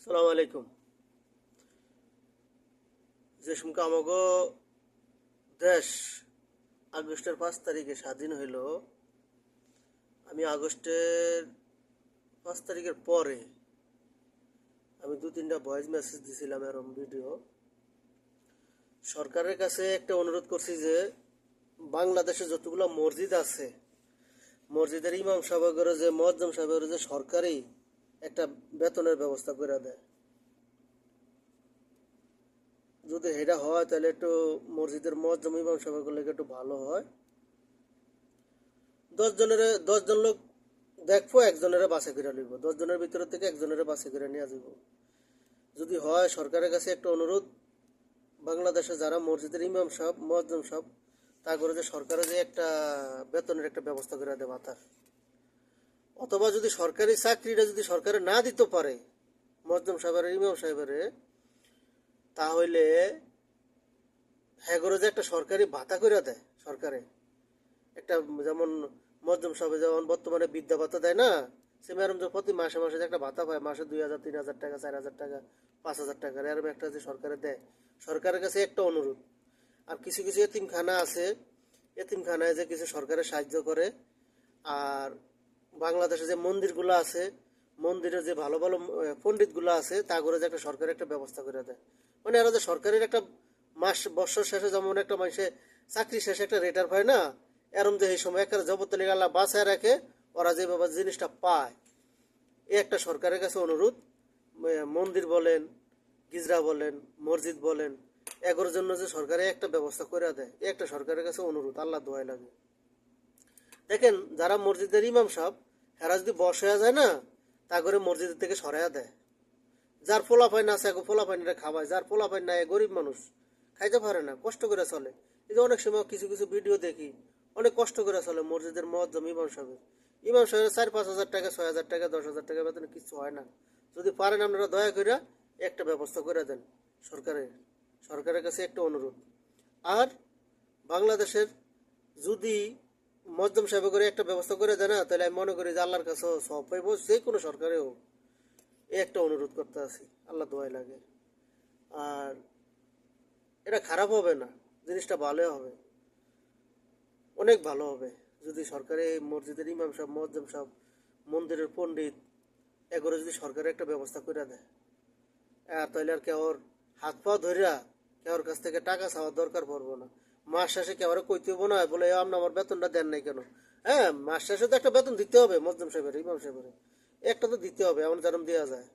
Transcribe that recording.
সালাম আলাইকুম। যে সময় আমাগো দেশ আগস্টের 5 তারিখে স্বাধীন হইল, আমি আগস্টের 5 তারিখের পরে আমি 2-3টা ভয়েস মেসেজ দিছিলাম, এরকম ভিডিও। সরকারের কাছে একটা অনুরোধ করছি যে বাংলাদেশে যতগুলো মসজিদ আছে, মসজিদের ইমাম সাহেবের যে মুয়াজ্জিম সাহেবের যে সরকারি একটা বেতনের ব্যবস্থা করে দেয়। যদি এটা হয় তাহলে একটু মসজিদের মুয়াজ্জিম ইমাম সাহেবের লেগে একটু ভালো হয়। 10 জন লোক দেখবো, একজনের বাছাই করে নিব। 10 জনের ভিতরে থেকে একজনের বাছাই করে নিয়ে যাব। যদি হয়, সরকারের কাছে একটা অনুরোধ, বাংলাদেশে যারা মসজিদের ইমাম সাহেব মুয়াজ্জিম সাহেব, তা করে যে সরকারে যে একটা বেতনের একটা ব্যবস্থা করে দেয় ভাতার। অথবা যদি সরকারি চাকরিটা যদি সরকারে না দিতে পারে মুয়াজ্জিম সাহেবের ইমাম সাহেবের, তাহলে হ্যাঁ করে যে একটা সরকারি ভাতা করে দেয় সরকারে একটা, যেমন মুয়াজ্জিম সাহেব যেমন বর্তমানে বৃদ্ধা ভাতা দেয় না, সে ম্যাডাম যে প্রতি মাসে মাসে যে একটা ভাতা পায়, মাসে 2,000 3,000 টাকা 4,000 টাকা 5,000 টাকা, এরকম একটা যে সরকারে দেয়। সরকারের কাছে একটা অনুরোধ। আর কিছু কিছু এতিমখানা আছে, এতিমখানায় যে কিছু সরকারের সাহায্য করে। আর বাংলাদেশে যে মন্দিরগুলো আছে, মন্দিরে যে ভালো ভালো পণ্ডিতগুলো আছে, তা করে যে একটা সরকারের একটা ব্যবস্থা করে দেয়। মানে এরা যে সরকারের একটা বছর শেষে যেমন একটা মানুষে চাকরি শেষে একটা রিটায়ার হয় না, এরম যে এই সময় একটা জবতলি আল্লাহ বাঁচায় রাখে, ওরা যেভাবে জিনিসটা পায়। এই একটা সরকারের কাছে অনুরোধ, মন্দির বলেন, গিজরা বলেন, মসজিদ বলেন, এগুলোর জন্য যে সরকারে একটা ব্যবস্থা করে দেয়, এই একটা সরকারের কাছে অনুরোধ, আল্লাহ দোয়াই লাগে। দেখেন, যারা মসজিদের ইমাম সাহেব, এরা যদি বস হয়ে যায় না, তা করে মসজিদের থেকে সরাইয়া দেয়। যার পোলাপাইন আছে এখন পোলাপাইনটা খাওয়ায়, যার পোলাপাইন নাই গরিব মানুষ খাইতে পারে না, কষ্ট করে চলে। এই যে অনেক সময় কিছু কিছু ভিডিও দেখি, অনেক কষ্ট করে চলে মসজিদের মুয়াজ্জিম ইমাম সাহেবের 4-5 হাজার টাকা 6,000 টাকা 10,000 টাকা বেতনে কিছু হয় না। যদি পারেন আপনারা দয়া করে একটা ব্যবস্থা করে দেন সরকারের কাছে একটা অনুরোধ। আর বাংলাদেশের যদি মুয়াজ্জিম সাহেব করে একটা ব্যবস্থা করে দেয় না, তাহলে আমি মনে করি যে আল্লাহর কাছে সব পাইব, যে কোনো সরকারেও। এই একটা অনুরোধ করতে আছি, আল্লাহ দোয়াই লাগে। আর এটা খারাপ হবে না, জিনিসটা ভালোই হবে, অনেক ভালো হবে। যদি সরকারি মসজিদের ইমাম সাহেব মুয়াজ্জিম সাহেব, মন্দিরের পণ্ডিত, এগুলো যদি সরকারের একটা ব্যবস্থা করে দেয়, আর তাহলে আর কেউর হাত পা ধরিয়া কেউর কাছ থেকে টাকা চাওয়ার দরকার পড়বো না। মাস শেষে কেউরে কইতে হবো না বলে আপনি আমার বেতনটা দেন নাই কেন। হ্যাঁ, মাস শেষে তো একটা বেতন দিতে হবে মুয়াজ্জিম সাহেবের ইমাম সাহেবের, একটা তো দিতে হবে, এমন যেরকম দেওয়া যায়।